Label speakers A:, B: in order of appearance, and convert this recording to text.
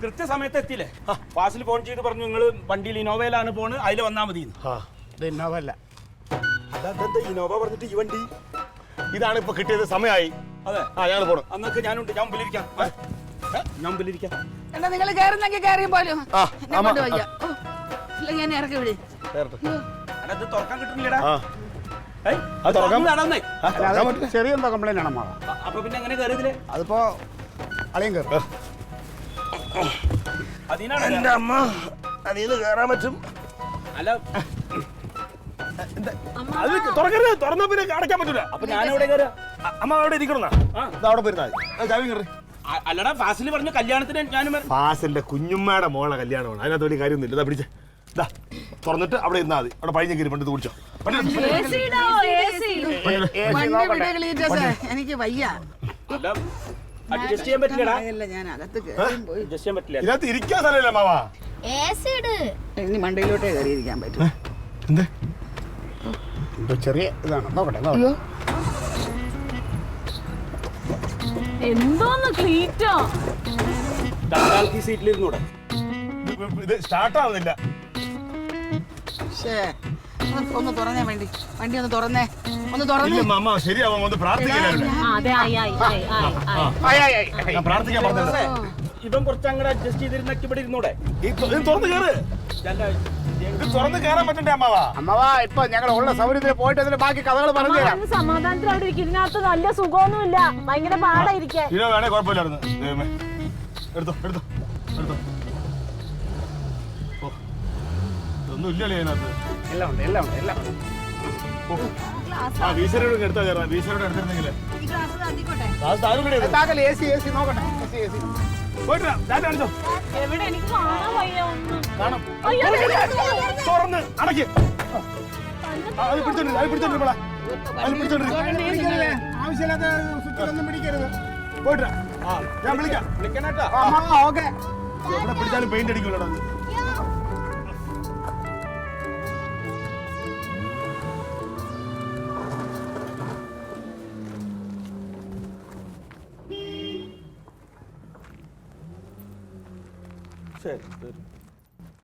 A: കൃത്യസമയത്ത് എത്തിയില്ലേ? ഫാസിൽ ഫോൺ ചെയ്ത് പറഞ്ഞു നിങ്ങൾ വണ്ടിയിൽ ഇന്നോവയിലാണ് പോണ്, അതിൽ വന്നാൽ മതി.
B: ഇന്നോവ അല്ല,
A: ഇന്നോവ പറഞ്ഞിട്ട് ഈ വണ്ടി
C: ഇതാണ് ഇപ്പൊ കിട്ടിയത്. സമയമായി.
A: അതെ,
C: ഞങ്ങൾ പോണം.
A: അന്നൊക്കെ ഞാനുണ്ട്, ഞാൻ മുമ്പിലിരിക്കാം. ഞാൻ മുമ്പിലിരിക്കാം.
D: എന്നാ നിങ്ങൾ കയറുന്നെങ്കിൽ കയറിയും പോലും ഞാൻ ഇറക്കി വിട്.
A: അത് തുറക്കാൻ കിട്ടുന്നില്ലടാ.
B: ചെറിയ എന്തോ കംപ്ലൈന്റ് ആണ് അമ്മാവ.
A: അപ്പൊ പിന്നെ എങ്ങനെ കയറിയതില്ലേ?
B: അതിപ്പോ അളിയും കയറും.
A: അതിനാണ്
C: എന്റെ അമ്മ അതിന്ന് കയറാൻ പറ്റും.
A: അല്ല,
C: അത് തുറക്കരുത്. തുറന്നാ പിന്നെ അടയ്ക്കാൻ പറ്റൂല.
A: അപ്പൊ ഞാനെവിടെ കയറുക?
C: അമ്മ അവിടെ ഇരിക്കണമെന്നാ. അവിടെ പോയിരുന്നാ മതി. ചാവി കയറി.
A: അല്ലടാ, ഫാസിൽ പറഞ്ഞു കല്യാണത്തിന് ഞാനും.
C: ഫാസിലിന്റെ കുഞ്ഞുമ്മയുടെ മോളെ കല്യാണമാണ്, അതിനകത്ത് വലിയ കാര്യമൊന്നുമില്ല. ഇതാ പിടിച്ചേ, ഇതാ തുറന്നിട്ട് അവിടെ ഇരുന്നാ മതി. അവിടെ പഴിഞ്ഞ കയറി പണ്ട് കുടിച്ചോ.
D: എനിക്ക് വയ്യ,
A: അഡ്ജസ്റ്റ് ചെയ്യാൻ പറ്റില്ലടാ.
D: ഞാൻ അകത്ത് പോയി
A: അഡ്ജസ്റ്റ് ചെയ്യാൻ പറ്റില്ല.
C: ഇതിനകത്ത് ഇരിക്കാൻ സ്ഥലമില്ല മാവാ.
D: ഇനി മണ്ടയിലോട്ടേ കയറിയിരിക്കാൻ പറ്റും.
C: എന്തേ
B: ചെറിയ ഇതാണ്. നോക്കട്ടെ
E: എന്തോന്ന് ക്ലീറ്റോ
A: തൽക്കാലത്ത് ഈ സീറ്റിലിരുന്നൂടെ?
C: ഇത് സ്റ്റാർട്ട് ആവുന്നില്ല.
D: ഒന്ന് തുറന്നേ വണ്ടി, വണ്ടി ഒന്ന് തുറന്നേ, ഒന്ന് തുറന്നേ.
C: അമ്മ ശരിയാവാം, ഒന്ന് പ്രാർത്ഥിക്കാനായിരുന്നു. ഞാൻ പ്രാർത്ഥിക്കാൻ പറഞ്ഞത്.
A: ഇവൻ കുറച്ച് അങ്ങോട്ട് അഡ്ജസ്റ്റ് ചെയ്തിരുന്നൊക്കെ ഇവിടെ ഇരുന്നൂടെ?
C: തുറന്ന് കയറ്. ഇത് തുറന്ന് കയറാൻ പറ്റണ്ടേ അമ്മാവാ?
B: അമ്മാവാ, ഇപ്പൊ ഞങ്ങൾ ഉള്ള സൗകര്യത്തിൽ പോയിട്ട് അതിന്റെ ബാക്കി കഥകൾ പറഞ്ഞു തരാം.
E: സമാധാനത്തിൽ അവിടെ ഇരിക്കും. ഇതിനകത്ത് നല്ല സുഖമൊന്നുമില്ല, ഭയങ്കര പാടായിരിക്കാൻ.
C: ഇനോ വേണേ കുഴപ്പമില്ലായിരുന്നു. എടുത്തോ എടുത്തോ എടുത്തോ. ഒന്നും ഇല്ലല്ലേ അതിനകത്ത്?
B: എല്ലാം ഉണ്ട്, എല്ലാം ഉണ്ട്, എല്ലാം ഉണ്ട്.
C: ആ വീശരോട് എടുത്താ കയറാം. വീശരോട് എടുത്തിരുന്നെങ്കിലേ
B: നോക്കട്ടെ.
C: പോയിട്ട് കാണിച്ചോ.
E: എവിടെ? എനിക്ക് കാണാൻ വയ്യ ഒന്നും.
C: കാണാം. തുറന്ന് അടയ്ക്ക്. അത് പിടിച്ചോണ്ട് അത് പിടിച്ചോണ്ട് അത് പിടിച്ചോണ്ട്
B: ആവശ്യമില്ലാത്ത സ്വിച്ചിലൊന്നും പിടിക്കരുത്.
C: പോയിട്ട് ഞാൻ വിളിക്കാം.
A: വിളിക്കണേട്ടാ.
B: ഓക്കെ.
C: എവിടെ പിടിച്ചാലും പെയിന്റ് അടിക്കൂലോ.
A: ശരി.